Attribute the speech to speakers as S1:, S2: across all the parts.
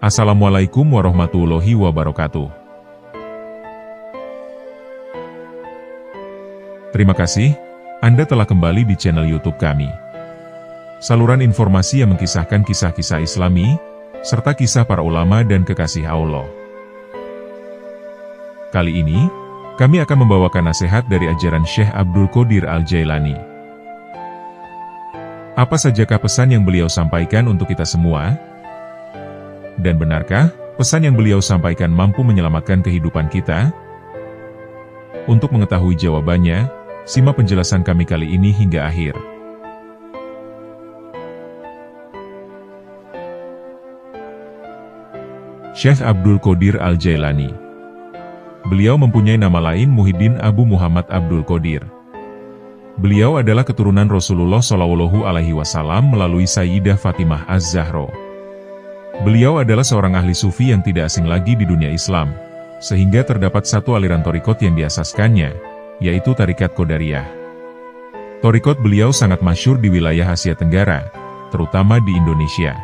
S1: Assalamualaikum warahmatullahi wabarakatuh. Terima kasih, Anda telah kembali di channel YouTube kami. Saluran informasi yang mengkisahkan kisah-kisah Islami, serta kisah para ulama dan kekasih Allah. Kali ini, kami akan membawakan nasihat dari ajaran Syekh Abdul Qodir Al-Jailani. Apa sajakah pesan yang beliau sampaikan untuk kita semua? Dan benarkah pesan yang beliau sampaikan mampu menyelamatkan kehidupan kita? Untuk mengetahui jawabannya, simak penjelasan kami kali ini hingga akhir. Syekh Abdul Qodir Al-Jailani. Beliau mempunyai nama lain Muhyiddin Abu Muhammad Abdul Qodir. Beliau adalah keturunan Rasulullah SAW melalui Sayyidah Fatimah Az-Zahra. Beliau adalah seorang ahli sufi yang tidak asing lagi di dunia Islam, sehingga terdapat satu aliran thariqat yang diasaskannya, yaitu Tarikat Qadariyah. Thariqat beliau sangat masyhur di wilayah Asia Tenggara, terutama di Indonesia.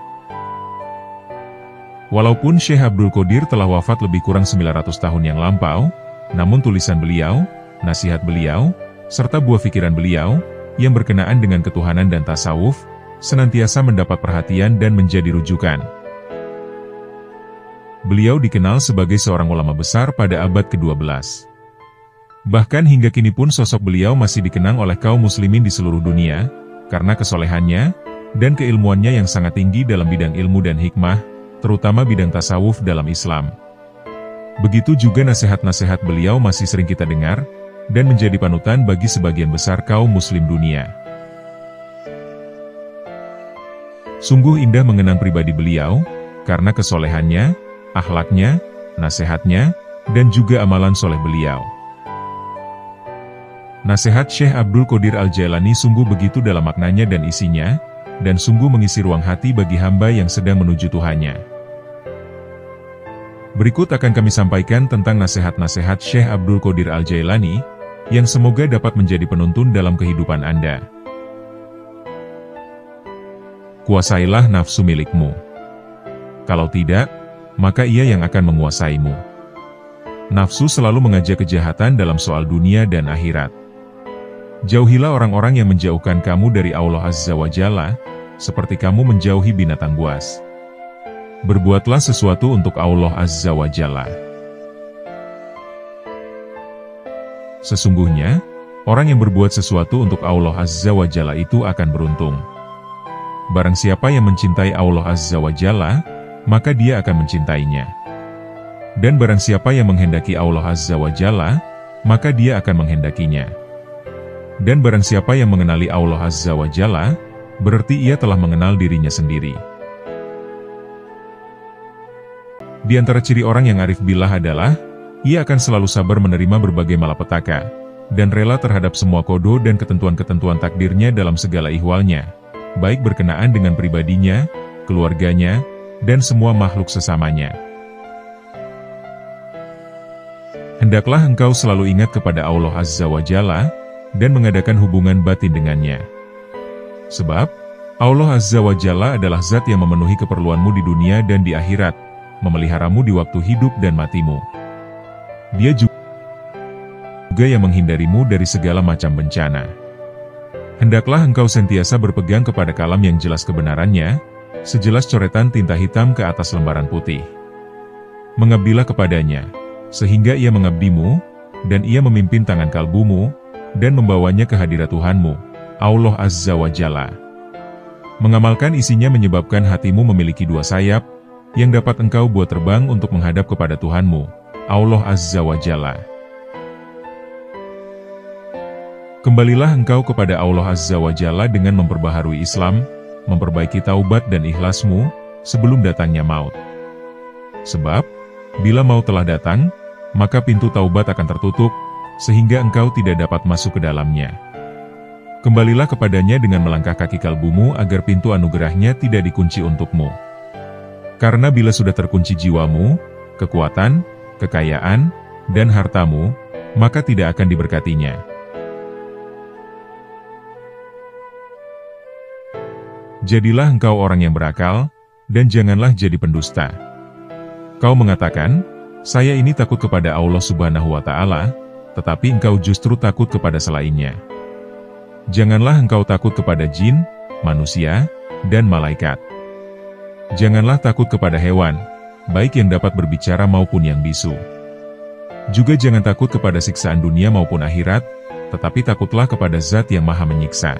S1: Walaupun Syekh Abdul Qodir telah wafat lebih kurang 900 tahun yang lampau, namun tulisan beliau, nasihat beliau, serta buah pikiran beliau, yang berkenaan dengan ketuhanan dan tasawuf, senantiasa mendapat perhatian dan menjadi rujukan. Beliau dikenal sebagai seorang ulama besar pada abad ke-12. Bahkan hingga kini pun sosok beliau masih dikenang oleh kaum muslimin di seluruh dunia, karena kesolehannya, dan keilmuannya yang sangat tinggi dalam bidang ilmu dan hikmah, terutama bidang tasawuf dalam Islam. Begitu juga nasihat-nasihat beliau masih sering kita dengar, dan menjadi panutan bagi sebagian besar kaum muslim dunia. Sungguh indah mengenang pribadi beliau, karena kesolehannya, akhlaknya, nasihatnya, dan juga amalan soleh beliau. Nasihat Syekh Abdul Qodir Al-Jailani sungguh begitu dalam maknanya dan isinya, dan sungguh mengisi ruang hati bagi hamba yang sedang menuju Tuhannya. Berikut akan kami sampaikan tentang nasihat-nasihat Syekh Abdul Qodir Al-Jailani, yang semoga dapat menjadi penuntun dalam kehidupan Anda. Kuasailah nafsu milikmu. Kalau tidak, maka ia yang akan menguasaimu. Nafsu selalu mengajak kejahatan dalam soal dunia dan akhirat. Jauhilah orang-orang yang menjauhkan kamu dari Allah Azza wa Jalla, seperti kamu menjauhi binatang buas. Berbuatlah sesuatu untuk Allah Azza wa Jalla. Sesungguhnya, orang yang berbuat sesuatu untuk Allah Azza wa Jalla itu akan beruntung. Barang siapa yang mencintai Allah Azza wa Jalla, maka dia akan mencintainya. Dan barang siapa yang menghendaki Allah Azza wa Jalla, maka dia akan menghendakinya. Dan barang siapa yang mengenali Allah Azza wa Jalla, berarti ia telah mengenal dirinya sendiri. Di antara ciri orang yang arif billah adalah, ia akan selalu sabar menerima berbagai malapetaka, dan rela terhadap semua kodo dan ketentuan-ketentuan takdirnya dalam segala ihwalnya, baik berkenaan dengan pribadinya, keluarganya, dan semua makhluk sesamanya. Hendaklah engkau selalu ingat kepada Allah Azza wa Jalla, dan mengadakan hubungan batin dengannya. Sebab, Allah Azza wa Jalla adalah zat yang memenuhi keperluanmu di dunia dan di akhirat, memeliharamu di waktu hidup dan matimu. Dia juga yang menghindarimu dari segala macam bencana. Hendaklah engkau sentiasa berpegang kepada kalam yang jelas kebenarannya, sejelas coretan tinta hitam ke atas lembaran putih. Mengabdilah kepadanya, sehingga ia mengabdimu, dan ia memimpin tangan kalbumu, dan membawanya ke hadirat Tuhanmu, Allah Azza wa Jalla. Mengamalkan isinya menyebabkan hatimu memiliki dua sayap, yang dapat engkau buat terbang untuk menghadap kepada Tuhanmu, Allah Azza wa Jalla. Kembalilah engkau kepada Allah Azza wa Jalla dengan memperbaharui Islam, memperbaiki taubat dan ikhlasmu, sebelum datangnya maut. Sebab, bila maut telah datang, maka pintu taubat akan tertutup, sehingga engkau tidak dapat masuk ke dalamnya. Kembalilah kepadanya dengan melangkah kaki kalbumu agar pintu anugerahnya tidak dikunci untukmu. Karena bila sudah terkunci jiwamu, kekuatan, kekayaan, dan hartamu, maka tidak akan diberkatinya. Jadilah engkau orang yang berakal, dan janganlah jadi pendusta. Kau mengatakan, saya ini takut kepada Allah Subhanahu wa Ta'ala, tetapi engkau justru takut kepada selainnya. Janganlah engkau takut kepada jin, manusia, dan malaikat. Janganlah takut kepada hewan, baik yang dapat berbicara maupun yang bisu. Juga jangan takut kepada siksaan dunia maupun akhirat, tetapi takutlah kepada Zat yang Maha Menyiksa.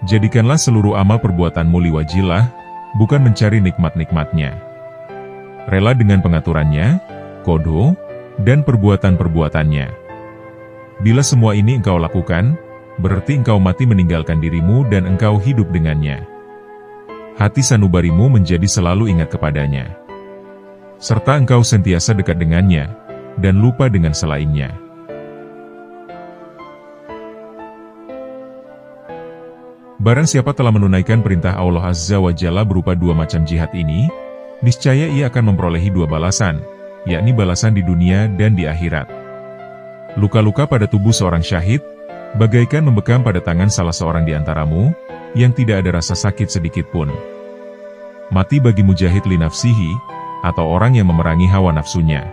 S1: Jadikanlah seluruh amal perbuatanmu liwajillah, bukan mencari nikmat-nikmatnya. Rela dengan pengaturannya, qadha, dan perbuatan-perbuatannya. Bila semua ini engkau lakukan, berarti engkau mati meninggalkan dirimu dan engkau hidup dengannya. Hati sanubarimu menjadi selalu ingat kepadanya. Serta engkau sentiasa dekat dengannya, dan lupa dengan selainnya. Barang siapa telah menunaikan perintah Allah Azza wa Jalla berupa dua macam jihad ini, niscaya ia akan memperolehi dua balasan, yakni balasan di dunia dan di akhirat. Luka-luka pada tubuh seorang syahid, bagaikan membekam pada tangan salah seorang di antaramu, yang tidak ada rasa sakit sedikit pun. Mati bagi mujahid li nafsihi, atau orang yang memerangi hawa nafsunya.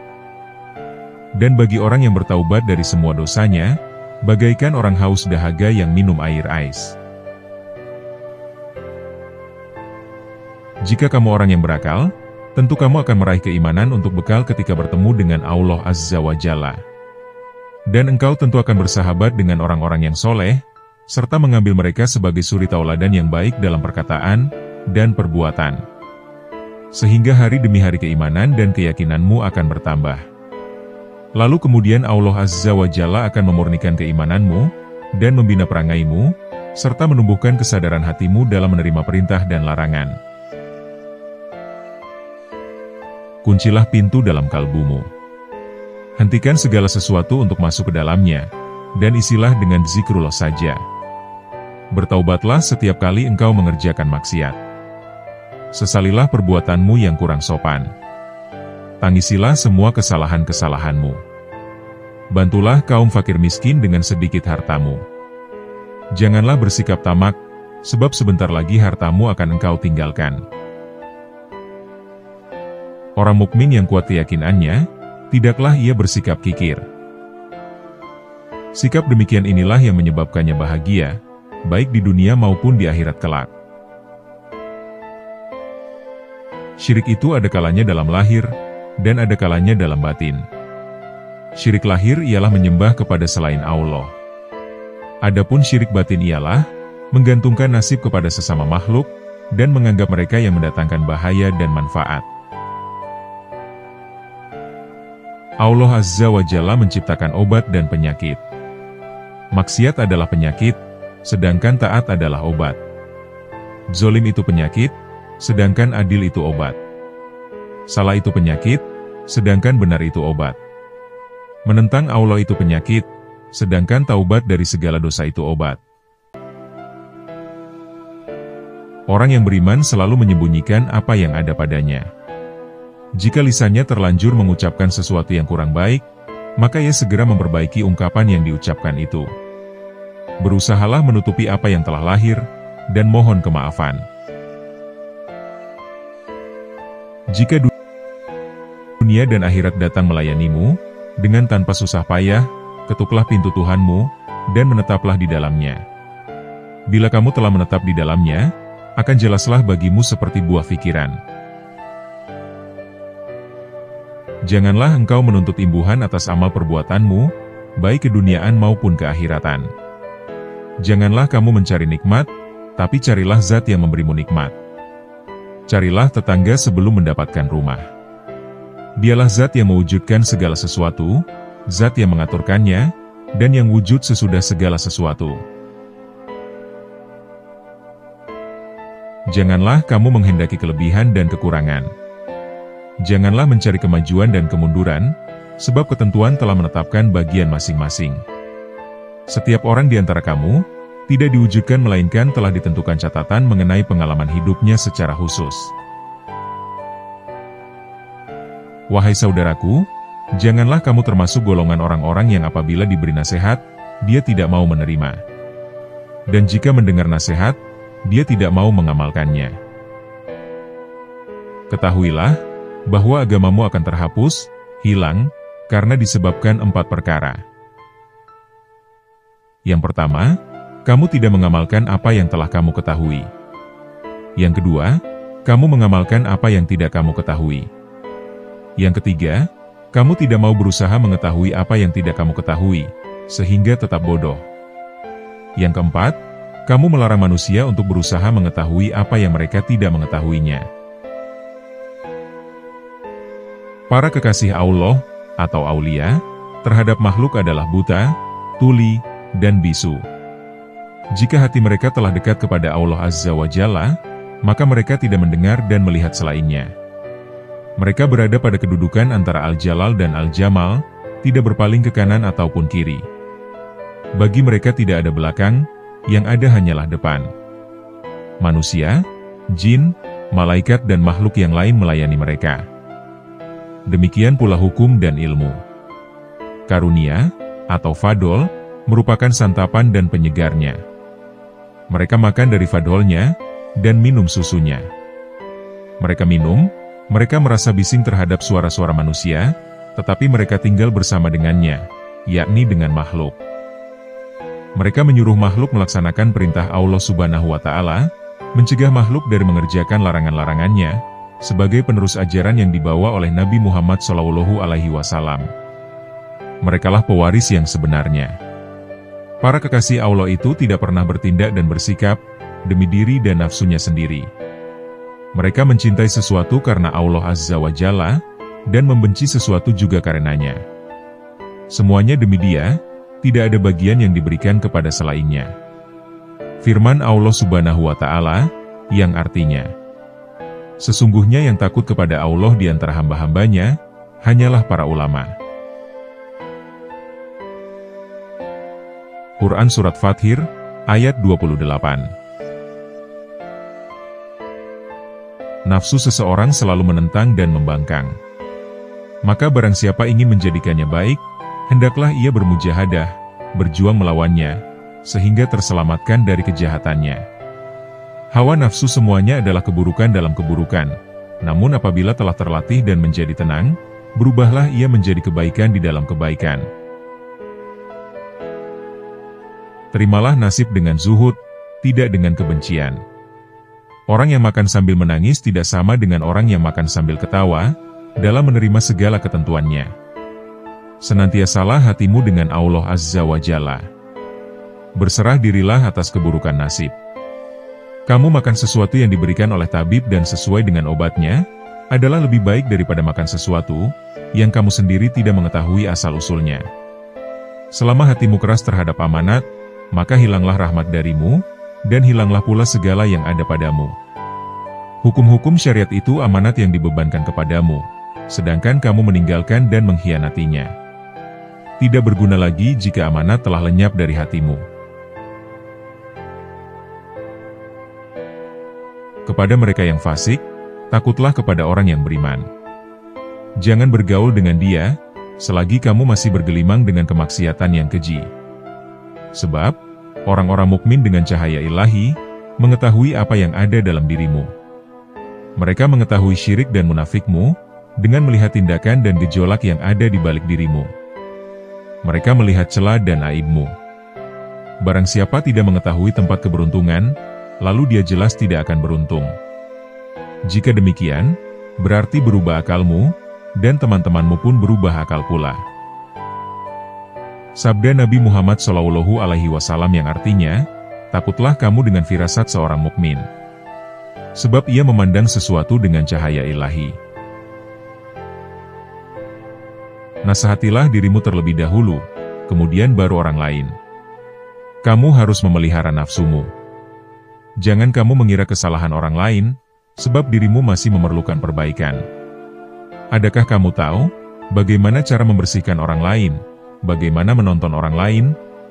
S1: Dan bagi orang yang bertaubat dari semua dosanya, bagaikan orang haus dahaga yang minum air ais. Jika kamu orang yang berakal, tentu kamu akan meraih keimanan untuk bekal ketika bertemu dengan Allah Azza wa Jalla. Dan engkau tentu akan bersahabat dengan orang-orang yang soleh, serta mengambil mereka sebagai suri tauladan yang baik dalam perkataan dan perbuatan. Sehingga hari demi hari keimanan dan keyakinanmu akan bertambah. Lalu kemudian Allah Azza wa Jalla akan memurnikan keimananmu, dan membina perangaimu, serta menumbuhkan kesadaran hatimu dalam menerima perintah dan larangan. Kuncilah pintu dalam kalbumu. Hentikan segala sesuatu untuk masuk ke dalamnya, dan isilah dengan zikrullah saja. Bertaubatlah setiap kali engkau mengerjakan maksiat. Sesalilah perbuatanmu yang kurang sopan. Tangisilah semua kesalahan-kesalahanmu. Bantulah kaum fakir miskin dengan sedikit hartamu. Janganlah bersikap tamak, sebab sebentar lagi hartamu akan engkau tinggalkan. Orang mukmin yang kuat keyakinannya, tidaklah ia bersikap kikir. Sikap demikian inilah yang menyebabkannya bahagia, baik di dunia maupun di akhirat kelak. Syirik itu ada kalanya dalam lahir, dan ada kalanya dalam batin. Syirik lahir ialah menyembah kepada selain Allah. Adapun syirik batin ialah menggantungkan nasib kepada sesama makhluk, dan menganggap mereka yang mendatangkan bahaya dan manfaat. Allah Azza wa Jalla menciptakan obat dan penyakit. Maksiat adalah penyakit, sedangkan taat adalah obat. Zolim itu penyakit, sedangkan adil itu obat. Salah itu penyakit, sedangkan benar itu obat. Menentang Allah itu penyakit, sedangkan taubat dari segala dosa itu obat. Orang yang beriman selalu menyembunyikan apa yang ada padanya. Jika lisannya terlanjur mengucapkan sesuatu yang kurang baik, maka ia segera memperbaiki ungkapan yang diucapkan itu. Berusahalah menutupi apa yang telah lahir, dan mohon kemaafan. Jika dunia dan akhirat datang melayanimu, dengan tanpa susah payah, ketuklah pintu Tuhanmu, dan menetaplah di dalamnya. Bila kamu telah menetap di dalamnya, akan jelaslah bagimu seperti buah fikiran. Janganlah engkau menuntut imbuhan atas amal perbuatanmu, baik keduniaan maupun keakhiratan. Janganlah kamu mencari nikmat, tapi carilah Zat yang memberimu nikmat. Carilah tetangga sebelum mendapatkan rumah. Dialah Zat yang mewujudkan segala sesuatu, Zat yang mengaturkannya, dan yang wujud sesudah segala sesuatu. Janganlah kamu menghendaki kelebihan dan kekurangan. Janganlah mencari kemajuan dan kemunduran, sebab ketentuan telah menetapkan bagian masing-masing. Setiap orang di antara kamu, tidak diwujudkan melainkan telah ditentukan catatan mengenai pengalaman hidupnya secara khusus. Wahai saudaraku, janganlah kamu termasuk golongan orang-orang yang apabila diberi nasihat, dia tidak mau menerima. Dan jika mendengar nasihat, dia tidak mau mengamalkannya. Ketahuilah bahwa agamamu akan terhapus, hilang, karena disebabkan 4 perkara. Yang pertama, kamu tidak mengamalkan apa yang telah kamu ketahui. Yang kedua, kamu mengamalkan apa yang tidak kamu ketahui. Yang ketiga, kamu tidak mau berusaha mengetahui apa yang tidak kamu ketahui, sehingga tetap bodoh. Yang keempat, kamu melarang manusia untuk berusaha mengetahui apa yang mereka tidak mengetahuinya. Para kekasih Allah, atau aulia, terhadap makhluk adalah buta, tuli, dan bisu. Jika hati mereka telah dekat kepada Allah Azza wa Jalla, maka mereka tidak mendengar dan melihat selainnya. Mereka berada pada kedudukan antara Al-Jalal dan Al-Jamal, tidak berpaling ke kanan ataupun kiri. Bagi mereka tidak ada belakang, yang ada hanyalah depan. Manusia, jin, malaikat dan makhluk yang lain melayani mereka. Demikian pula hukum dan ilmu. Karunia, atau fadol, merupakan santapan dan penyegarnya. Mereka makan dari fadolnya, dan minum susunya. Mereka minum, mereka merasa bising terhadap suara-suara manusia, tetapi mereka tinggal bersama dengannya, yakni dengan makhluk. Mereka menyuruh makhluk melaksanakan perintah Allah Subhanahu wa Ta'ala, mencegah makhluk dari mengerjakan larangan-larangannya, sebagai penerus ajaran yang dibawa oleh Nabi Muhammad SAW. Merekalah pewaris yang sebenarnya. Para kekasih Allah itu tidak pernah bertindak dan bersikap demi diri dan nafsunya sendiri. Mereka mencintai sesuatu karena Allah Azza wa Jalla, dan membenci sesuatu juga karenanya. Semuanya demi Dia, tidak ada bagian yang diberikan kepada selainnya. Firman Allah Subhanahu wa Ta'ala, yang artinya, sesungguhnya yang takut kepada Allah di antara hamba-hambanya, hanyalah para ulama. Quran Surat Fathir, ayat 28. Nafsu seseorang selalu menentang dan membangkang. Maka barang siapa ingin menjadikannya baik, hendaklah ia bermujahadah, berjuang melawannya, sehingga terselamatkan dari kejahatannya. Hawa nafsu semuanya adalah keburukan dalam keburukan, namun apabila telah terlatih dan menjadi tenang, berubahlah ia menjadi kebaikan di dalam kebaikan. Terimalah nasib dengan zuhud, tidak dengan kebencian. Orang yang makan sambil menangis tidak sama dengan orang yang makan sambil ketawa, dalam menerima segala ketentuannya. Senantiasalah hatimu dengan Allah Azza wa Jalla. Berserah dirilah atas keburukan nasib. Kamu makan sesuatu yang diberikan oleh tabib dan sesuai dengan obatnya, adalah lebih baik daripada makan sesuatu yang kamu sendiri tidak mengetahui asal-usulnya. Selama hatimu keras terhadap amanat, maka hilanglah rahmat darimu, dan hilanglah pula segala yang ada padamu. Hukum-hukum syariat itu amanat yang dibebankan kepadamu, sedangkan kamu meninggalkan dan mengkhianatinya. Tidak berguna lagi jika amanat telah lenyap dari hatimu. Kepada mereka yang fasik, takutlah kepada orang yang beriman. Jangan bergaul dengan dia, selagi kamu masih bergelimang dengan kemaksiatan yang keji. Sebab, orang-orang mukmin dengan cahaya ilahi, mengetahui apa yang ada dalam dirimu. Mereka mengetahui syirik dan munafikmu, dengan melihat tindakan dan gejolak yang ada di balik dirimu. Mereka melihat celah dan aibmu. Barang siapa tidak mengetahui tempat keberuntungan, lalu dia jelas tidak akan beruntung. Jika demikian, berarti berubah akalmu, dan teman-temanmu pun berubah akal pula. Sabda Nabi Muhammad SAW yang artinya, takutlah kamu dengan firasat seorang mukmin. Sebab ia memandang sesuatu dengan cahaya ilahi. Nasihatilah dirimu terlebih dahulu, kemudian baru orang lain. Kamu harus memelihara nafsumu. Jangan kamu mengira kesalahan orang lain, sebab dirimu masih memerlukan perbaikan. Adakah kamu tahu, bagaimana cara membersihkan orang lain, bagaimana menonton orang lain,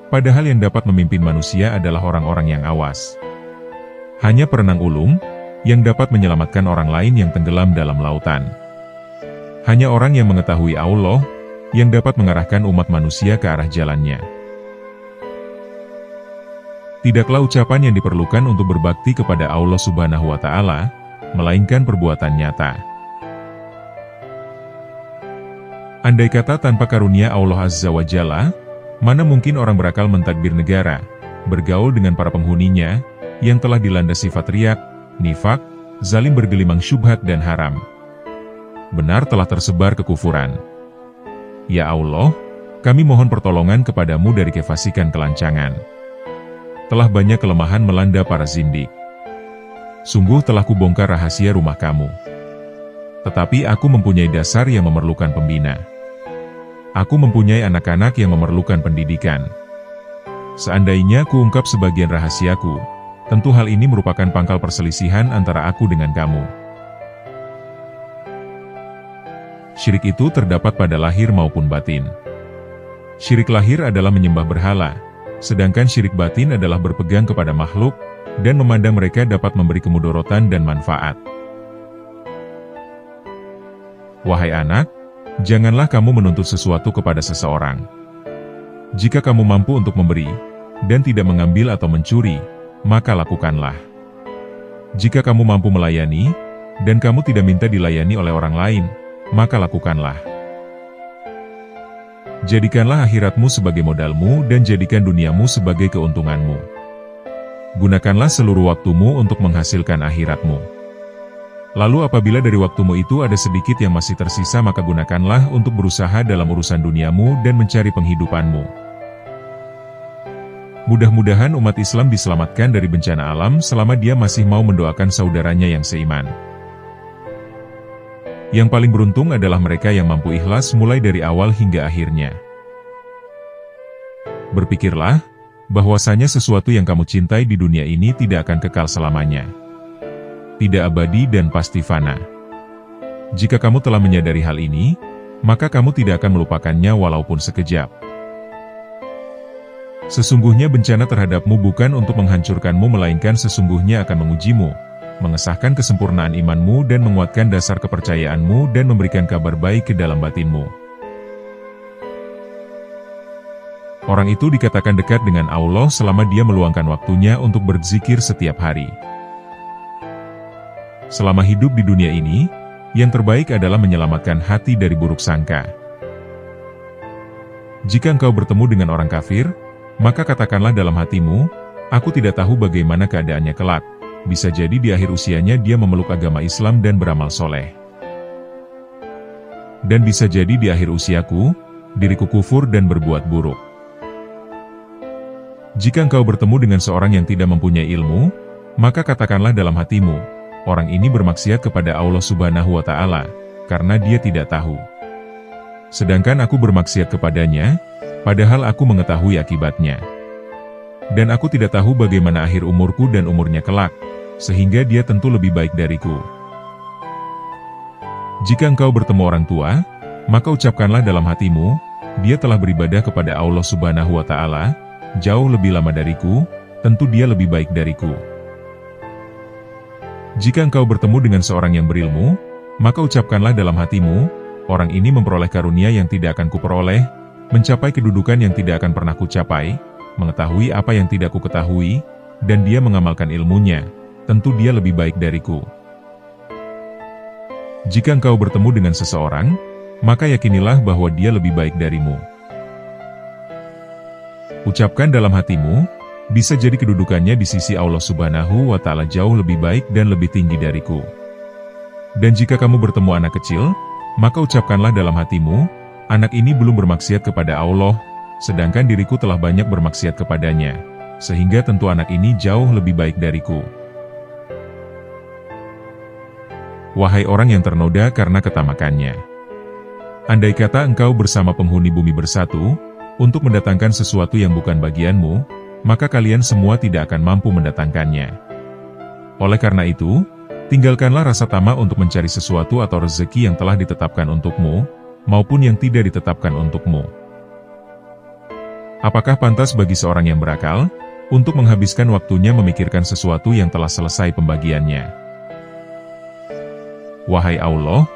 S1: padahal yang dapat memimpin manusia adalah orang-orang yang awas. Hanya perenang ulung, yang dapat menyelamatkan orang lain yang tenggelam dalam lautan. Hanya orang yang mengetahui Allah, yang dapat mengarahkan umat manusia ke arah jalannya. Tidaklah ucapan yang diperlukan untuk berbakti kepada Allah Subhanahu wa Ta'ala, melainkan perbuatan nyata. Andai kata tanpa karunia Allah Azza wa Jalla, mana mungkin orang berakal mentadbir negara, bergaul dengan para penghuninya, yang telah dilanda sifat riak, nifak, zalim bergelimang syubhat dan haram. Benar telah tersebar kekufuran. Ya Allah, kami mohon pertolongan kepadamu dari kefasikan kelancangan. Telah banyak kelemahan melanda para zindik. Sungguh telah kubongkar rahasia rumah kamu. Tetapi aku mempunyai dasar yang memerlukan pembina. Aku mempunyai anak-anak yang memerlukan pendidikan. Seandainya kuungkap sebagian rahasiaku, tentu hal ini merupakan pangkal perselisihan antara aku dengan kamu. Syirik itu terdapat pada lahir maupun batin. Syirik lahir adalah menyembah berhala, sedangkan syirik batin adalah berpegang kepada makhluk, dan memandang mereka dapat memberi kemudorotan dan manfaat. Wahai anak, janganlah kamu menuntut sesuatu kepada seseorang. Jika kamu mampu untuk memberi, dan tidak mengambil atau mencuri, maka lakukanlah. Jika kamu mampu melayani, dan kamu tidak minta dilayani oleh orang lain, maka lakukanlah. Jadikanlah akhiratmu sebagai modalmu dan jadikan duniamu sebagai keuntunganmu. Gunakanlah seluruh waktumu untuk menghasilkan akhiratmu. Lalu apabila dari waktumu itu ada sedikit yang masih tersisa, maka gunakanlah untuk berusaha dalam urusan duniamu dan mencari penghidupanmu. Mudah-mudahan umat Islam diselamatkan dari bencana alam selama dia masih mau mendoakan saudaranya yang seiman. Yang paling beruntung adalah mereka yang mampu ikhlas mulai dari awal hingga akhirnya. Berpikirlah, bahwasanya sesuatu yang kamu cintai di dunia ini tidak akan kekal selamanya. Tidak abadi dan pasti fana. Jika kamu telah menyadari hal ini, maka kamu tidak akan melupakannya walaupun sekejap. Sesungguhnya bencana terhadapmu bukan untuk menghancurkanmu, melainkan sesungguhnya akan mengujimu, mengesahkan kesempurnaan imanmu dan menguatkan dasar kepercayaanmu dan memberikan kabar baik ke dalam batinmu. Orang itu dikatakan dekat dengan Allah selama dia meluangkan waktunya untuk berzikir setiap hari. Selama hidup di dunia ini, yang terbaik adalah menyelamatkan hati dari buruk sangka. Jika engkau bertemu dengan orang kafir, maka katakanlah dalam hatimu, aku tidak tahu bagaimana keadaannya kelak. Bisa jadi di akhir usianya dia memeluk agama Islam dan beramal soleh. Dan bisa jadi di akhir usiaku, diriku kufur dan berbuat buruk. Jika engkau bertemu dengan seorang yang tidak mempunyai ilmu, maka katakanlah dalam hatimu, orang ini bermaksiat kepada Allah Subhanahu wa Ta'ala, karena dia tidak tahu. Sedangkan aku bermaksiat kepadanya, padahal aku mengetahui akibatnya. Dan aku tidak tahu bagaimana akhir umurku dan umurnya kelak, sehingga dia tentu lebih baik dariku. Jika engkau bertemu orang tua, maka ucapkanlah dalam hatimu, dia telah beribadah kepada Allah Subhanahu wa Ta'ala, jauh lebih lama dariku, tentu dia lebih baik dariku. Jika engkau bertemu dengan seorang yang berilmu, maka ucapkanlah dalam hatimu, orang ini memperoleh karunia yang tidak akan kuperoleh, mencapai kedudukan yang tidak akan pernah kucapai, mengetahui apa yang tidak kuketahui, dan dia mengamalkan ilmunya, tentu dia lebih baik dariku. Jika engkau bertemu dengan seseorang, maka yakinilah bahwa dia lebih baik darimu. Ucapkan dalam hatimu, bisa jadi kedudukannya di sisi Allah Subhanahu wa Ta'ala jauh lebih baik dan lebih tinggi dariku. Dan jika kamu bertemu anak kecil, maka ucapkanlah dalam hatimu, anak ini belum bermaksiat kepada Allah, sedangkan diriku telah banyak bermaksiat kepadanya, sehingga tentu anak ini jauh lebih baik dariku. Wahai orang yang ternoda karena ketamakannya. Andai kata engkau bersama penghuni bumi bersatu, untuk mendatangkan sesuatu yang bukan bagianmu, maka kalian semua tidak akan mampu mendatangkannya. Oleh karena itu, tinggalkanlah rasa tamak untuk mencari sesuatu atau rezeki yang telah ditetapkan untukmu, maupun yang tidak ditetapkan untukmu. Apakah pantas bagi seorang yang berakal, untuk menghabiskan waktunya memikirkan sesuatu yang telah selesai pembagiannya? Wahai Allah,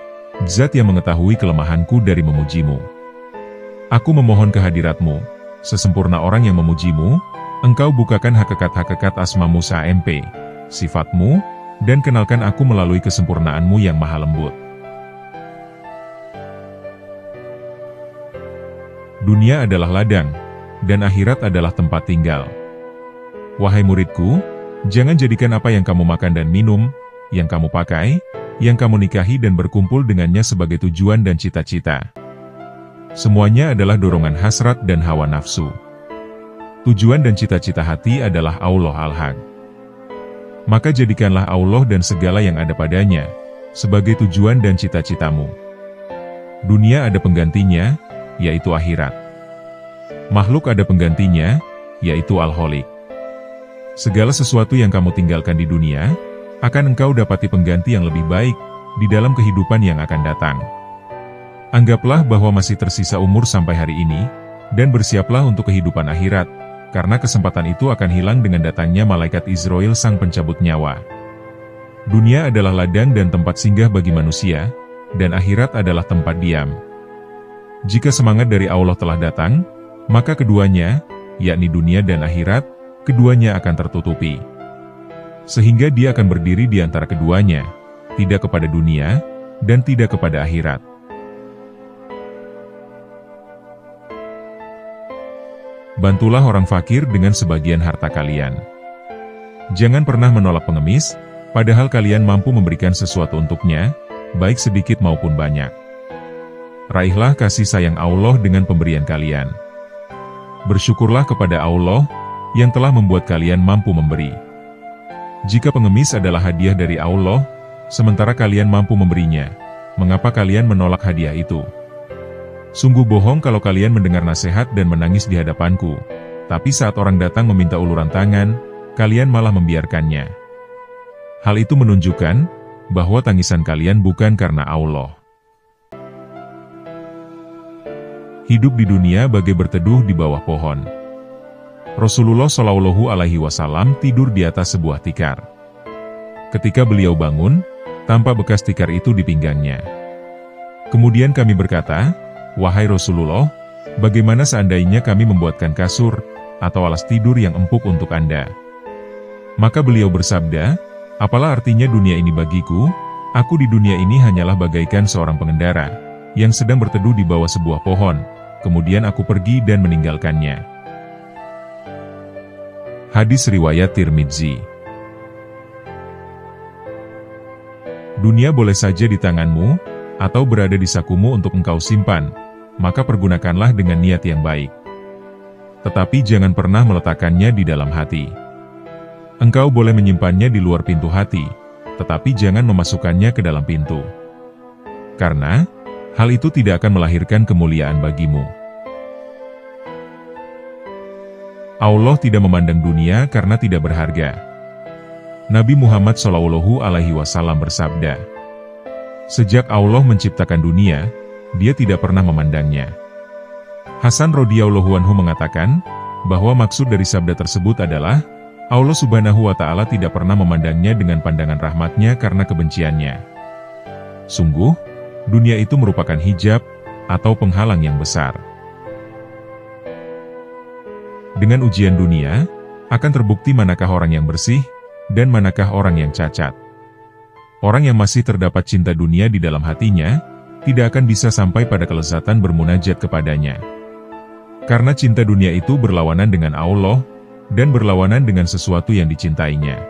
S1: Zat yang mengetahui kelemahanku dari memujimu. Aku memohon kehadiratmu, sesempurna orang yang memujimu, engkau bukakan hakikat-hakikat asmamu SMP, sifatmu, dan kenalkan aku melalui kesempurnaanmu yang maha lembut. Dunia adalah ladang, dan akhirat adalah tempat tinggal. Wahai muridku, jangan jadikan apa yang kamu makan dan minum, yang kamu pakai, yang kamu nikahi dan berkumpul dengannya sebagai tujuan dan cita-cita. Semuanya adalah dorongan hasrat dan hawa nafsu. Tujuan dan cita-cita hati adalah Allah Al-Haq. Maka jadikanlah Allah dan segala yang ada padanya sebagai tujuan dan cita-citamu. Dunia ada penggantinya, yaitu akhirat. Makhluk ada penggantinya, yaitu Al-Khaliq. Segala sesuatu yang kamu tinggalkan di dunia, akan engkau dapati pengganti yang lebih baik di dalam kehidupan yang akan datang. Anggaplah bahwa masih tersisa umur sampai hari ini, dan bersiaplah untuk kehidupan akhirat, karena kesempatan itu akan hilang dengan datangnya malaikat Israel sang pencabut nyawa. Dunia adalah ladang dan tempat singgah bagi manusia, dan akhirat adalah tempat diam. Jika semangat dari Allah telah datang, maka keduanya, yakni dunia dan akhirat, keduanya akan tertutupi. Sehingga dia akan berdiri di antara keduanya, tidak kepada dunia, dan tidak kepada akhirat. Bantulah orang fakir dengan sebagian harta kalian. Jangan pernah menolak pengemis, padahal kalian mampu memberikan sesuatu untuknya, baik sedikit maupun banyak. Raihlah kasih sayang Allah dengan pemberian kalian. Bersyukurlah kepada Allah, yang telah membuat kalian mampu memberi. Jika pengemis adalah hadiah dari Allah, sementara kalian mampu memberinya, mengapa kalian menolak hadiah itu? Sungguh bohong kalau kalian mendengar nasihat dan menangis di hadapanku, tapi saat orang datang meminta uluran tangan, kalian malah membiarkannya. Hal itu menunjukkan bahwa tangisan kalian bukan karena Allah. Hidup di dunia bagai berteduh di bawah pohon. Rasulullah Shallallahu Alaihi Wasallam tidur di atas sebuah tikar. Ketika beliau bangun, tampak bekas tikar itu di pinggangnya. Kemudian kami berkata, "Wahai Rasulullah, bagaimana seandainya kami membuatkan kasur atau alas tidur yang empuk untuk Anda?" Maka beliau bersabda, "Apalah artinya dunia ini bagiku? Aku di dunia ini hanyalah bagaikan seorang pengendara yang sedang berteduh di bawah sebuah pohon. Kemudian aku pergi dan meninggalkannya." Hadis riwayat Tirmidzi. Dunia boleh saja di tanganmu, atau berada di sakumu untuk engkau simpan, maka pergunakanlah dengan niat yang baik. Tetapi jangan pernah meletakkannya di dalam hati. Engkau boleh menyimpannya di luar pintu hati, tetapi jangan memasukkannya ke dalam pintu. Karena hal itu tidak akan melahirkan kemuliaan bagimu. Allah tidak memandang dunia karena tidak berharga. Nabi Muhammad Shallallahu Alaihi Wasallam bersabda, "Sejak Allah menciptakan dunia, Dia tidak pernah memandangnya." Hasan radhiyallahu anhu mengatakan bahwa maksud dari sabda tersebut adalah Allah Subhanahu wa Ta'ala tidak pernah memandangnya dengan pandangan rahmatnya karena kebenciannya. Sungguh, dunia itu merupakan hijab atau penghalang yang besar. Dengan ujian dunia, akan terbukti manakah orang yang bersih, dan manakah orang yang cacat. Orang yang masih terdapat cinta dunia di dalam hatinya, tidak akan bisa sampai pada kelezatan bermunajat kepadanya. Karena cinta dunia itu berlawanan dengan Allah, dan berlawanan dengan sesuatu yang dicintainya.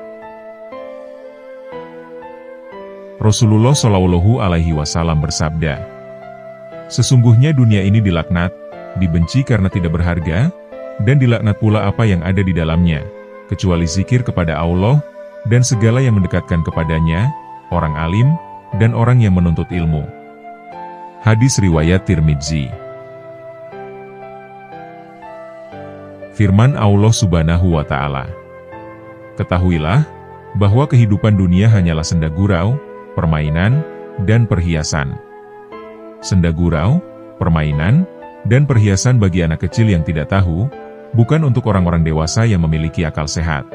S1: Rasulullah Shallallahu Alaihi Wasallam bersabda, "Sesungguhnya dunia ini dilaknat, dibenci karena tidak berharga, dan dilaknat pula apa yang ada di dalamnya, kecuali zikir kepada Allah, dan segala yang mendekatkan kepadanya, orang alim, dan orang yang menuntut ilmu." Hadis riwayat Tirmidzi. Firman Allah Subhanahu wa Ta'ala, "Ketahuilah bahwa kehidupan dunia hanyalah senda gurau, permainan, dan perhiasan." Senda gurau, permainan, dan perhiasan bagi anak kecil yang tidak tahu, bukan untuk orang-orang dewasa yang memiliki akal sehat.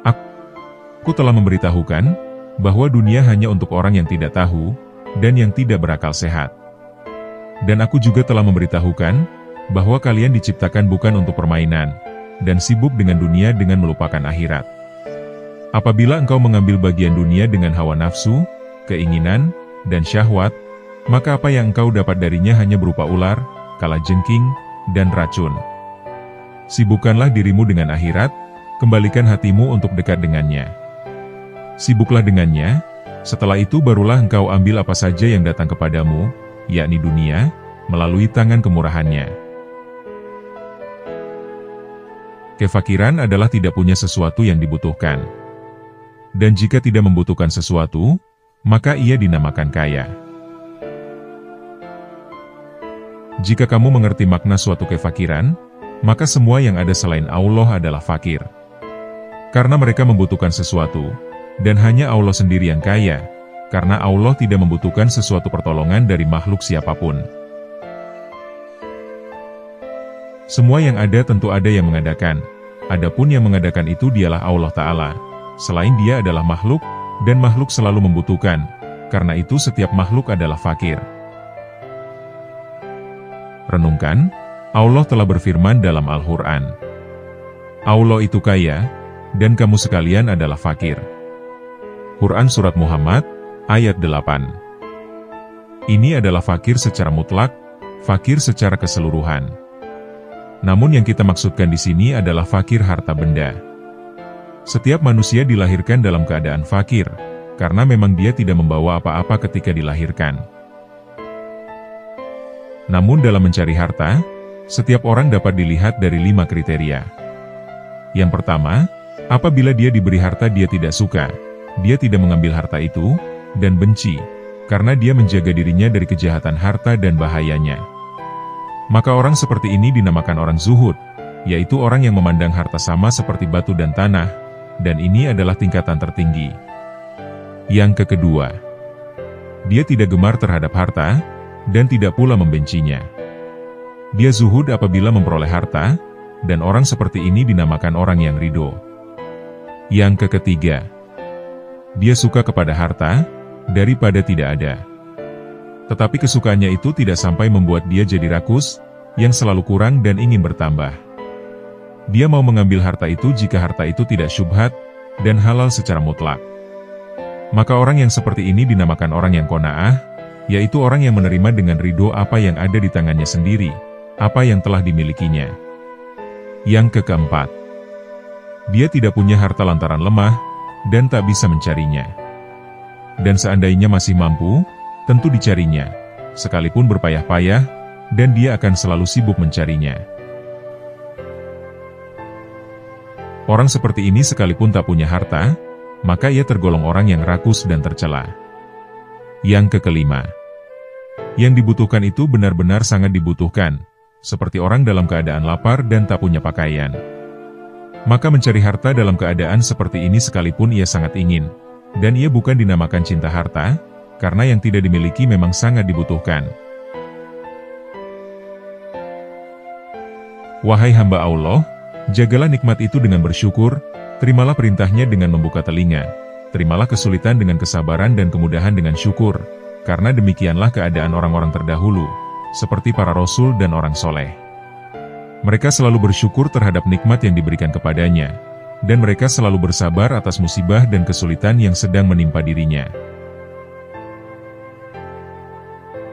S1: Aku telah memberitahukan bahwa dunia hanya untuk orang yang tidak tahu dan yang tidak berakal sehat. Dan aku juga telah memberitahukan bahwa kalian diciptakan bukan untuk permainan dan sibuk dengan dunia dengan melupakan akhirat. Apabila engkau mengambil bagian dunia dengan hawa nafsu, keinginan, dan syahwat, maka apa yang engkau dapat darinya hanya berupa ular, kalajengking, dan racun. Sibukkanlah dirimu dengan akhirat, kembalikan hatimu untuk dekat dengannya. Sibuklah dengannya, setelah itu barulah engkau ambil apa saja yang datang kepadamu, yakni dunia, melalui tangan kemurahannya. Kefakiran adalah tidak punya sesuatu yang dibutuhkan. Dan jika tidak membutuhkan sesuatu, maka ia dinamakan kaya. Jika kamu mengerti makna suatu kefakiran, maka semua yang ada selain Allah adalah fakir. Karena mereka membutuhkan sesuatu, dan hanya Allah sendiri yang kaya, karena Allah tidak membutuhkan sesuatu pertolongan dari makhluk siapapun. Semua yang ada tentu ada yang mengadakan, adapun yang mengadakan itu dialah Allah Ta'ala. Selain dia adalah makhluk, dan makhluk selalu membutuhkan, karena itu setiap makhluk adalah fakir. Renungkan, Allah telah berfirman dalam Al-Quran. Allah itu kaya, dan kamu sekalian adalah fakir. Quran Surat Muhammad, ayat 8. Ini adalah fakir secara mutlak, fakir secara keseluruhan. Namun yang kita maksudkan di sini adalah fakir harta benda. Setiap manusia dilahirkan dalam keadaan fakir, karena memang dia tidak membawa apa-apa ketika dilahirkan. Namun dalam mencari harta, setiap orang dapat dilihat dari 5 kriteria. Yang pertama, apabila dia diberi harta dia tidak suka, dia tidak mengambil harta itu, dan benci, karena dia menjaga dirinya dari kejahatan harta dan bahayanya. Maka orang seperti ini dinamakan orang zuhud, yaitu orang yang memandang harta sama seperti batu dan tanah, dan ini adalah tingkatan tertinggi. Yang kedua, dia tidak gemar terhadap harta, dan tidak pula membencinya. Dia zuhud apabila memperoleh harta, dan orang seperti ini dinamakan orang yang ridho. Yang ketiga, dia suka kepada harta, daripada tidak ada. Tetapi kesukaannya itu tidak sampai membuat dia jadi rakus, yang selalu kurang dan ingin bertambah. Dia mau mengambil harta itu jika harta itu tidak syubhat, dan halal secara mutlak. Maka orang yang seperti ini dinamakan orang yang qanaah, yaitu orang yang menerima dengan ridho apa yang ada di tangannya sendiri, apa yang telah dimilikinya. Yang keempat, dia tidak punya harta lantaran lemah, dan tak bisa mencarinya. Dan seandainya masih mampu, tentu dicarinya, sekalipun berpayah-payah, dan dia akan selalu sibuk mencarinya. Orang seperti ini sekalipun tak punya harta, maka ia tergolong orang yang rakus dan tercela. Yang kelima, yang dibutuhkan itu benar-benar sangat dibutuhkan, seperti orang dalam keadaan lapar dan tak punya pakaian. Maka mencari harta dalam keadaan seperti ini sekalipun ia sangat ingin, dan ia bukan dinamakan cinta harta, karena yang tidak dimiliki memang sangat dibutuhkan. Wahai hamba Allah, jagalah nikmat itu dengan bersyukur, terimalah perintahnya dengan membuka telinga, terimalah kesulitan dengan kesabaran dan kemudahan dengan syukur, karena demikianlah keadaan orang-orang terdahulu, seperti para rasul dan orang soleh. Mereka selalu bersyukur terhadap nikmat yang diberikan kepadanya, dan mereka selalu bersabar atas musibah dan kesulitan yang sedang menimpa dirinya.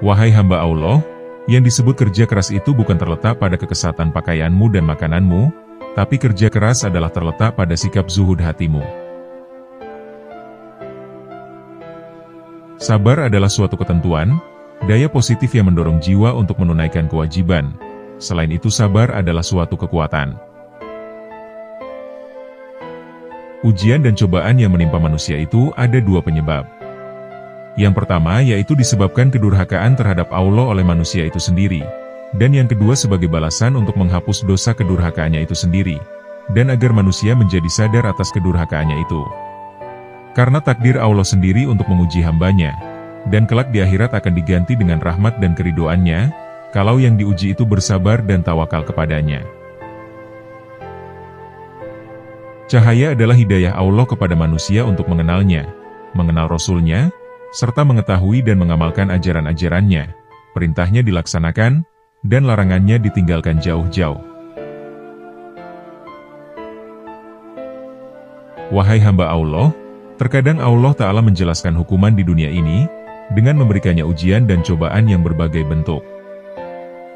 S1: Wahai hamba Allah, yang disebut kerja keras itu bukan terletak pada kekesatan pakaianmu dan makananmu, tapi kerja keras adalah terletak pada sikap zuhud hatimu. Sabar adalah suatu ketentuan, daya positif yang mendorong jiwa untuk menunaikan kewajiban. Selain itu sabar adalah suatu kekuatan. Ujian dan cobaan yang menimpa manusia itu ada 2 penyebab. Yang pertama yaitu disebabkan kedurhakaan terhadap Allah oleh manusia itu sendiri, dan yang kedua sebagai balasan untuk menghapus dosa kedurhakaannya itu sendiri, dan agar manusia menjadi sadar atas kedurhakaannya itu. Karena takdir Allah sendiri untuk menguji hambanya, dan kelak di akhirat akan diganti dengan rahmat dan keridhoannya, kalau yang diuji itu bersabar dan tawakal kepadanya. Cahaya adalah hidayah Allah kepada manusia untuk mengenalnya, mengenal Rasul-Nya, serta mengetahui dan mengamalkan ajaran-ajarannya, perintahnya dilaksanakan, dan larangannya ditinggalkan jauh-jauh. Wahai hamba Allah, terkadang Allah Ta'ala menjelaskan hukuman di dunia ini, dengan memberikannya ujian dan cobaan yang berbagai bentuk.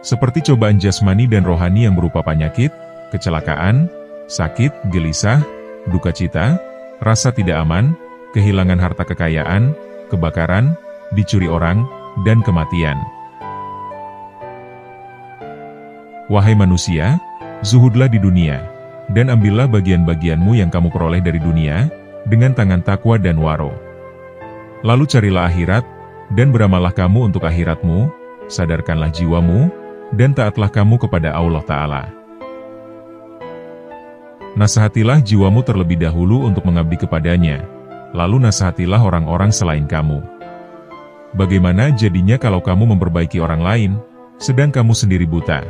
S1: Seperti cobaan jasmani dan rohani yang berupa penyakit, kecelakaan, sakit, gelisah, duka cita, rasa tidak aman, kehilangan harta kekayaan, kebakaran, dicuri orang, dan kematian. Wahai manusia, zuhudlah di dunia, dan ambillah bagian-bagianmu yang kamu peroleh dari dunia, dengan tangan takwa dan waro. Lalu carilah akhirat, dan beramallah kamu untuk akhiratmu, sadarkanlah jiwamu, dan taatlah kamu kepada Allah Ta'ala. Nasihatilah jiwamu terlebih dahulu untuk mengabdi kepadanya, lalu nasihatilah orang-orang selain kamu. Bagaimana jadinya kalau kamu memperbaiki orang lain, sedang kamu sendiri buta?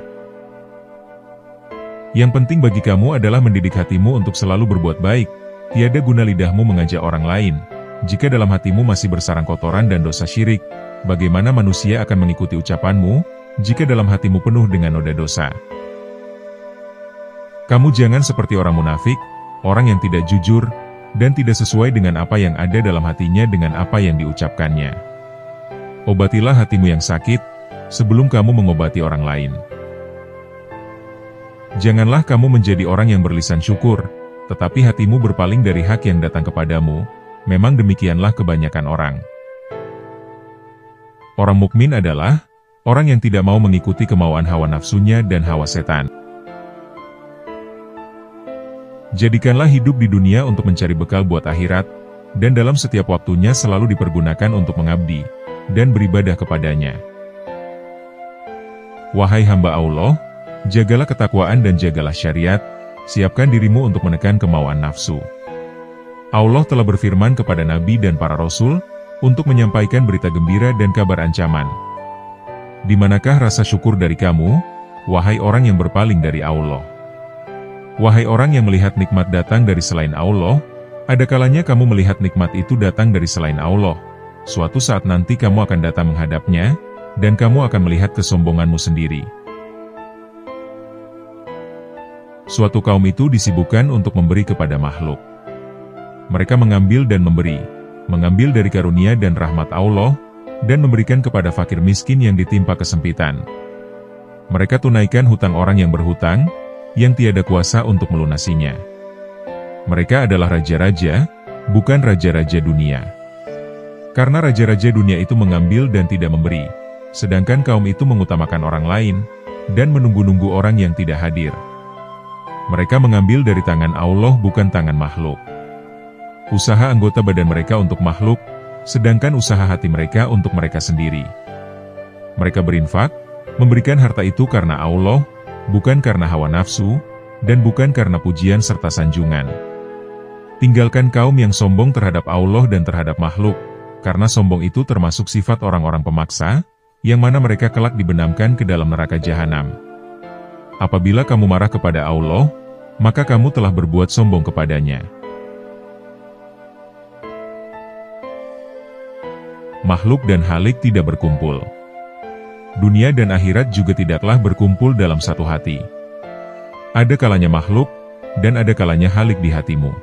S1: Yang penting bagi kamu adalah mendidik hatimu untuk selalu berbuat baik, tiada guna lidahmu mengajak orang lain. Jika dalam hatimu masih bersarang kotoran dan dosa syirik, bagaimana manusia akan mengikuti ucapanmu, jika dalam hatimu penuh dengan noda dosa? Kamu jangan seperti orang munafik, orang yang tidak jujur, dan tidak sesuai dengan apa yang ada dalam hatinya dengan apa yang diucapkannya. Obatilah hatimu yang sakit, sebelum kamu mengobati orang lain. Janganlah kamu menjadi orang yang berlisan syukur, tetapi hatimu berpaling dari hak yang datang kepadamu. Memang demikianlah kebanyakan orang. Orang mukmin adalah orang yang tidak mau mengikuti kemauan hawa nafsunya dan hawa setan. Jadikanlah hidup di dunia untuk mencari bekal buat akhirat, dan dalam setiap waktunya selalu dipergunakan untuk mengabdi, dan beribadah kepadanya. Wahai hamba Allah, jagalah ketakwaan dan jagalah syariat, siapkan dirimu untuk menekan kemauan nafsu. Allah telah berfirman kepada Nabi dan para Rasul, untuk menyampaikan berita gembira dan kabar ancaman. Di manakah rasa syukur dari kamu, wahai orang yang berpaling dari Allah? Wahai orang yang melihat nikmat datang dari selain Allah, ada kalanya kamu melihat nikmat itu datang dari selain Allah. Suatu saat nanti kamu akan datang menghadapnya, dan kamu akan melihat kesombonganmu sendiri. Suatu kaum itu disibukkan untuk memberi kepada makhluk. Mereka mengambil dan memberi, mengambil dari karunia dan rahmat Allah, dan memberikan kepada fakir miskin yang ditimpa kesempitan. Mereka tunaikan hutang orang yang berhutang, yang tiada kuasa untuk melunasinya. Mereka adalah raja-raja, bukan raja-raja dunia. Karena raja-raja dunia itu mengambil dan tidak memberi, sedangkan kaum itu mengutamakan orang lain, dan menunggu-nunggu orang yang tidak hadir. Mereka mengambil dari tangan Allah bukan tangan makhluk. Usaha anggota badan mereka untuk makhluk, sedangkan usaha hati mereka untuk mereka sendiri. Mereka berinfak, memberikan harta itu karena Allah, bukan karena hawa nafsu, dan bukan karena pujian serta sanjungan. Tinggalkan kaum yang sombong terhadap Allah dan terhadap makhluk, karena sombong itu termasuk sifat orang-orang pemaksa, yang mana mereka kelak dibenamkan ke dalam neraka jahanam. Apabila kamu marah kepada Allah, maka kamu telah berbuat sombong kepadanya. Makhluk dan halik tidak berkumpul. Dunia dan akhirat juga tidaklah berkumpul dalam satu hati. Ada kalanya makhluk, dan ada kalanya halik di hatimu.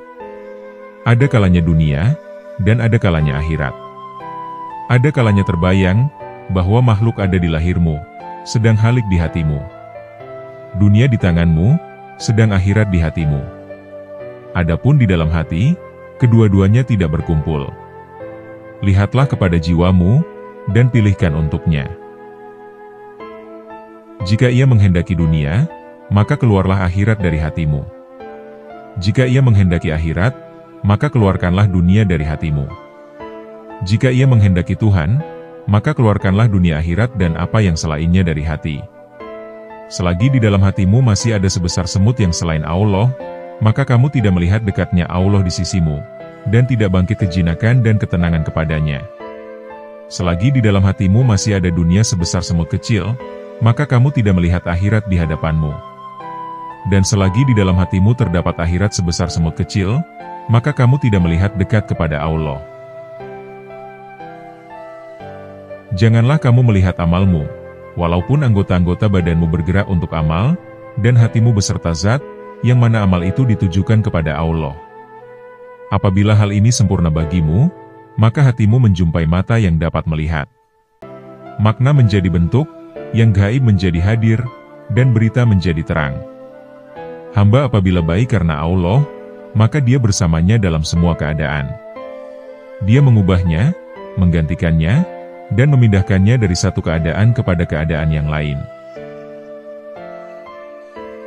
S1: Ada kalanya dunia, dan ada kalanya akhirat. Ada kalanya terbayang, bahwa makhluk ada di lahirmu, sedang halik di hatimu. Dunia di tanganmu, sedang akhirat di hatimu. Adapun di dalam hati, kedua-duanya tidak berkumpul. Lihatlah kepada jiwamu, dan pilihkan untuknya. Jika ia menghendaki dunia, maka keluarlah akhirat dari hatimu. Jika ia menghendaki akhirat, maka keluarkanlah dunia dari hatimu. Jika ia menghendaki Tuhan, maka keluarkanlah dunia akhirat dan apa yang selainnya dari hati. Selagi di dalam hatimu masih ada sebesar semut yang selain Allah, maka kamu tidak melihat dekatnya Allah di sisimu, dan tidak bangkit kejinakan dan ketenangan kepadanya. Selagi di dalam hatimu masih ada dunia sebesar semut kecil, maka kamu tidak melihat akhirat di hadapanmu. Dan selagi di dalam hatimu terdapat akhirat sebesar semut kecil, maka kamu tidak melihat dekat kepada Allah. Janganlah kamu melihat amalmu, walaupun anggota-anggota badanmu bergerak untuk amal, dan hatimu beserta zat, yang mana amal itu ditujukan kepada Allah. Apabila hal ini sempurna bagimu, maka hatimu menjumpai mata yang dapat melihat. Makna menjadi bentuk, yang gaib menjadi hadir, dan berita menjadi terang. Hamba apabila baik karena Allah, maka dia bersamanya dalam semua keadaan. Dia mengubahnya, menggantikannya, dan memindahkannya dari satu keadaan kepada keadaan yang lain.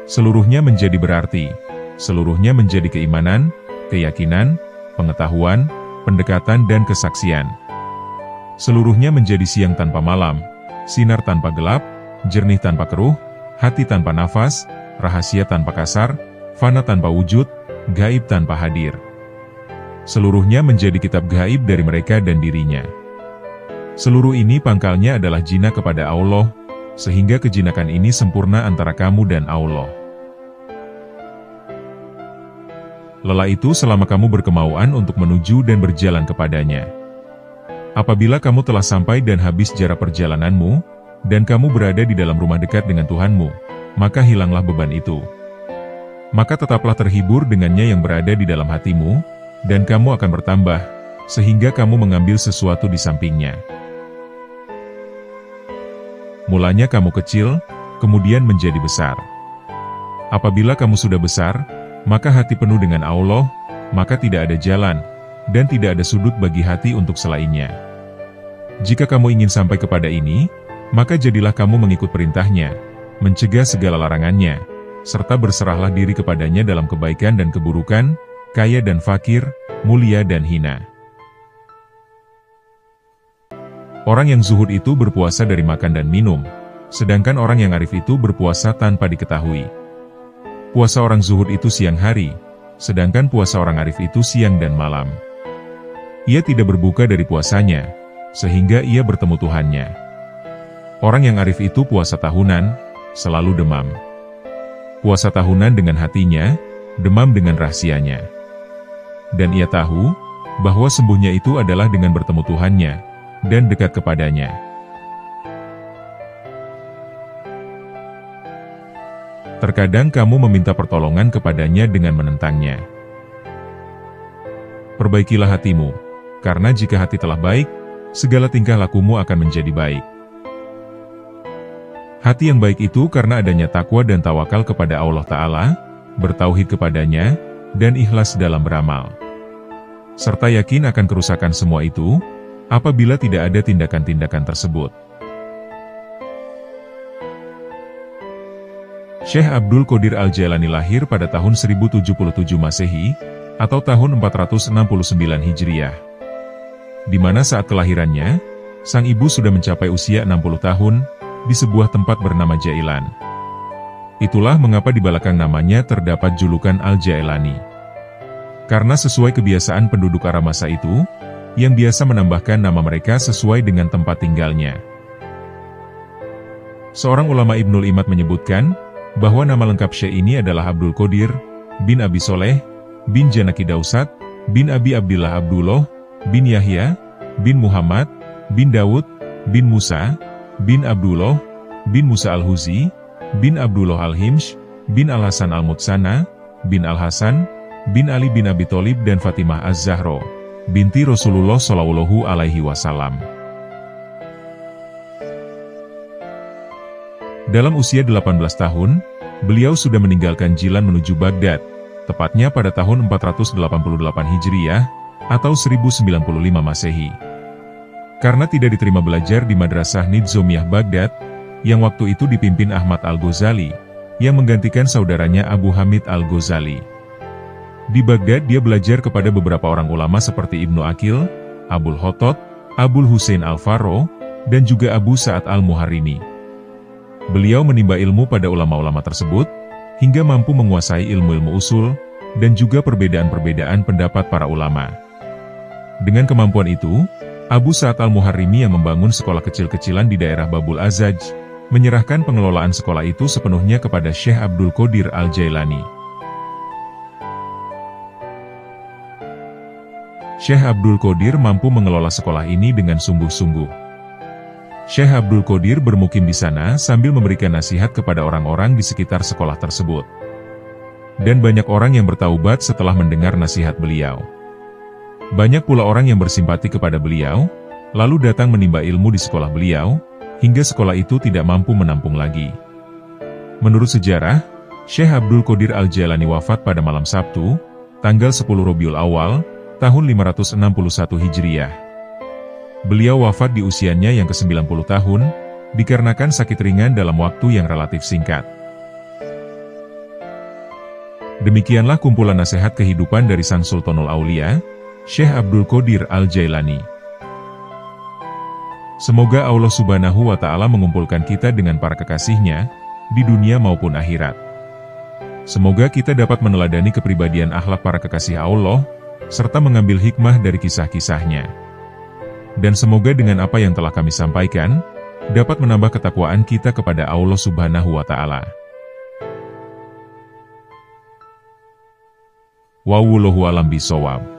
S1: Seluruhnya menjadi berarti, seluruhnya menjadi keimanan, keyakinan, pengetahuan, pendekatan dan kesaksian. Seluruhnya menjadi siang tanpa malam, sinar tanpa gelap, jernih tanpa keruh, hati tanpa nafas, rahasia tanpa kasar, fana tanpa wujud, gaib tanpa hadir. Seluruhnya menjadi kitab gaib dari mereka dan dirinya. Seluruh ini pangkalnya adalah jinak kepada Allah, sehingga kejinakan ini sempurna antara kamu dan Allah. Lelah itu selama kamu berkemauan untuk menuju dan berjalan kepadanya. Apabila kamu telah sampai dan habis jarak perjalananmu, dan kamu berada di dalam rumah dekat dengan Tuhanmu, maka hilanglah beban itu. Maka tetaplah terhibur dengannya yang berada di dalam hatimu, dan kamu akan bertambah, sehingga kamu mengambil sesuatu di sampingnya. Mulanya kamu kecil, kemudian menjadi besar. Apabila kamu sudah besar, maka hati penuh dengan Allah, maka tidak ada jalan, dan tidak ada sudut bagi hati untuk selainnya. Jika kamu ingin sampai kepada ini, maka jadilah kamu mengikut perintahnya, mencegah segala larangannya, serta berserahlah diri kepadanya dalam kebaikan dan keburukan, kaya dan fakir, mulia dan hina. Orang yang zuhud itu berpuasa dari makan dan minum, sedangkan orang yang arif itu berpuasa tanpa diketahui. Puasa orang zuhud itu siang hari, sedangkan puasa orang arif itu siang dan malam. Ia tidak berbuka dari puasanya, sehingga ia bertemu Tuhannya. Orang yang arif itu puasa tahunan, selalu demam. Puasa tahunan dengan hatinya, demam dengan rahasianya. Dan ia tahu, bahwa sembuhnya itu adalah dengan bertemu Tuhannya, dan dekat kepadanya. Terkadang kamu meminta pertolongan kepadanya dengan menentangnya. Perbaikilah hatimu, karena jika hati telah baik, segala tingkah lakumu akan menjadi baik. Hati yang baik itu karena adanya takwa dan tawakal kepada Allah Ta'ala, bertauhid kepadanya, dan ikhlas dalam beramal. Serta yakin akan kerusakan semua itu, apabila tidak ada tindakan-tindakan tersebut. Syekh Abdul Qadir Al-Jailani lahir pada tahun 1077 Masehi, atau tahun 469 Hijriah. Di mana saat kelahirannya, sang ibu sudah mencapai usia 60 tahun, di sebuah tempat bernama Jailan. Itulah mengapa di belakang namanya terdapat julukan Al-Jailani. Karena sesuai kebiasaan penduduk Arab masa itu, yang biasa menambahkan nama mereka sesuai dengan tempat tinggalnya. Seorang ulama Ibnul Imad menyebutkan, bahwa nama lengkap Syekh ini adalah Abdul Qadir, bin Abi Soleh, bin Janaki Dausat, bin Abi Abdillah Abdullah, bin Yahya, bin Muhammad, bin Dawud, bin Musa, bin Abdullah, bin Musa Al-Huzi, bin Abdullah Al-Himsh, bin Al-Hasan Al-Mutsana, bin Al-Hasan, bin Ali bin Abi Tholib dan Fatimah Az-Zahra, binti Rasulullah Shallallahu Alaihi Wasallam. Dalam usia 18 tahun, beliau sudah meninggalkan Jilan menuju Baghdad, tepatnya pada tahun 488 Hijriah, atau 1095 Masehi. Karena tidak diterima belajar di Madrasah Nizamiyah Baghdad, yang waktu itu dipimpin Ahmad Al-Ghazali, yang menggantikan saudaranya Abu Hamid Al-Ghazali. Di Baghdad dia belajar kepada beberapa orang ulama seperti Ibnu Aqil, Abul Hotot, Abul Husain Al-Faro, dan juga Abu Sa'ad Al-Muharrimi. Beliau menimba ilmu pada ulama-ulama tersebut, hingga mampu menguasai ilmu-ilmu usul, dan juga perbedaan-perbedaan pendapat para ulama. Dengan kemampuan itu, Abu Sa'ad Al-Muharrimi yang membangun sekolah kecil-kecilan di daerah Babul Azaj, menyerahkan pengelolaan sekolah itu sepenuhnya kepada Syekh Abdul Qadir Al-Jailani. Syekh Abdul Qadir mampu mengelola sekolah ini dengan sungguh-sungguh. Syekh Abdul Qadir bermukim di sana sambil memberikan nasihat kepada orang-orang di sekitar sekolah tersebut. Dan banyak orang yang bertaubat setelah mendengar nasihat beliau. Banyak pula orang yang bersimpati kepada beliau, lalu datang menimba ilmu di sekolah beliau, hingga sekolah itu tidak mampu menampung lagi. Menurut sejarah, Syekh Abdul Qadir Al-Jailani wafat pada malam Sabtu, tanggal 10 Rabiul Awal, tahun 561 Hijriah. Beliau wafat di usianya yang ke-90 tahun, dikarenakan sakit ringan dalam waktu yang relatif singkat. Demikianlah kumpulan nasihat kehidupan dari Sang Sultanul Aulia, Syekh Abdul Qadir Al-Jailani. Semoga Allah Subhanahu wa Ta'ala mengumpulkan kita dengan para kekasihnya, di dunia maupun akhirat. Semoga kita dapat meneladani kepribadian akhlak para kekasih Allah, serta mengambil hikmah dari kisah-kisahnya. Dan semoga dengan apa yang telah kami sampaikan, dapat menambah ketakwaan kita kepada Allah Subhanahu wa Ta'ala. Wallahu a'lam bishawab.